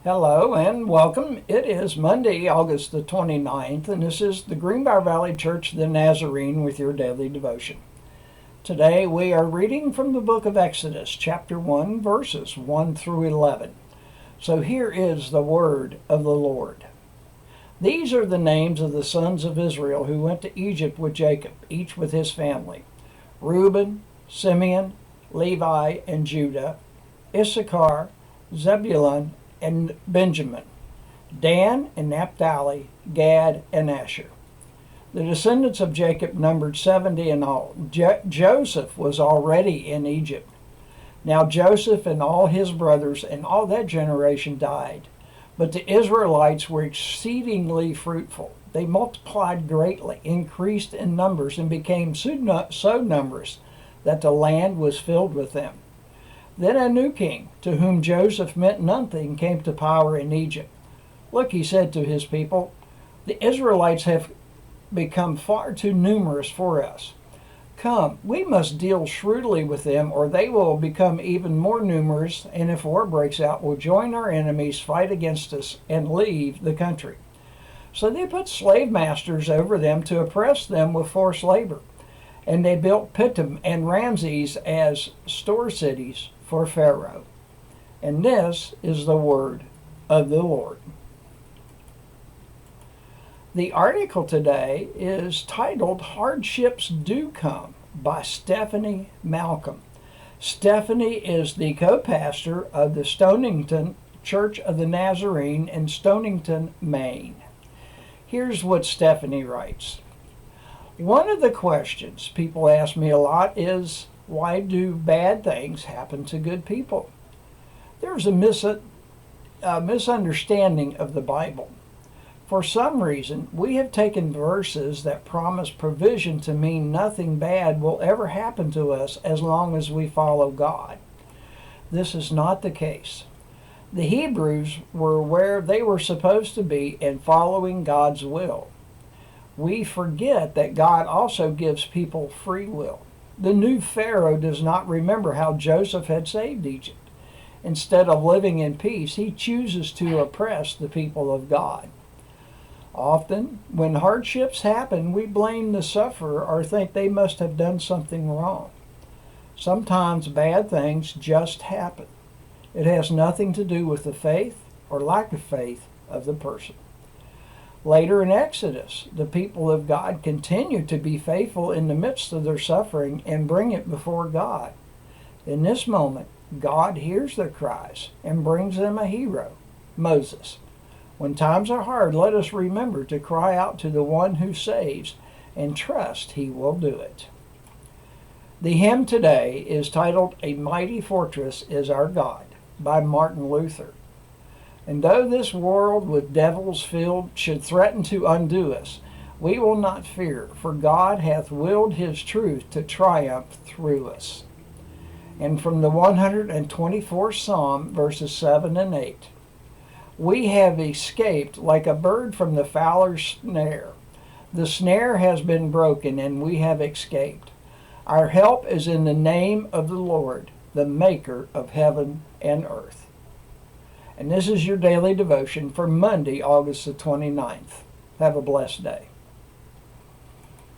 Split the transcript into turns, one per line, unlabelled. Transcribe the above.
Hello and welcome. It is Monday, August the 29th, and this is the Greenbrier Valley Church of the Nazarene with your daily devotion. Today we are reading from the book of Exodus, chapter 1, verses 1 through 11. So here is the word of the Lord. These are the names of the sons of Israel who went to Egypt with Jacob, each with his family: Reuben, Simeon, Levi, and Judah, Issachar, Zebulun, and Benjamin, Dan and Naphtali, Gad and Asher. The descendants of Jacob numbered 70 in all. Joseph was already in Egypt. Now Joseph and all his brothers and all that generation died. But the Israelites were exceedingly fruitful. They multiplied greatly, increased in numbers, and became so numerous that the land was filled with them. Then a new king, to whom Joseph meant nothing, came to power in Egypt. Look, he said to his people, the Israelites have become far too numerous for us. Come, we must deal shrewdly with them, or they will become even more numerous, and if war breaks out, will join our enemies, fight against us, and leave the country. So they put slave masters over them to oppress them with forced labor. And they built Pithom and Ramses as store cities for Pharaoh. And this is the word of the Lord. The article today is titled Hardships Do Come by Stephanie Malcolm. Stephanie is the co-pastor of the Stonington Church of the Nazarene in Stonington, Maine. Here's what Stephanie writes. One of the questions people ask me a lot is, why do bad things happen to good people? There's a misunderstanding of the Bible. For some reason, we have taken verses that promise provision to mean nothing bad will ever happen to us as long as we follow God. This is not the case. The Hebrews were where they were supposed to be in following God's will. We forget that God also gives people free will. The new Pharaoh does not remember how Joseph had saved Egypt. Instead of living in peace, he chooses to oppress the people of God. Often, when hardships happen, we blame the sufferer or think they must have done something wrong. Sometimes bad things just happen. It has nothing to do with the faith or lack of faith of the person. Later in Exodus, the people of God continue to be faithful in the midst of their suffering and bring it before God. In this moment, God hears their cries and brings them a hero, Moses. When times are hard, let us remember to cry out to the one who saves and trust he will do it. The hymn today is titled A Mighty Fortress is Our God by Martin Luther. And though this world with devils filled should threaten to undo us, we will not fear, for God hath willed his truth to triumph through us. And from the 124th Psalm, verses 7 and 8, we have escaped like a bird from the fowler's snare. The snare has been broken, and we have escaped. Our help is in the name of the Lord, the maker of heaven and earth. And this is your daily devotion for Monday, August the 29th. Have a blessed day.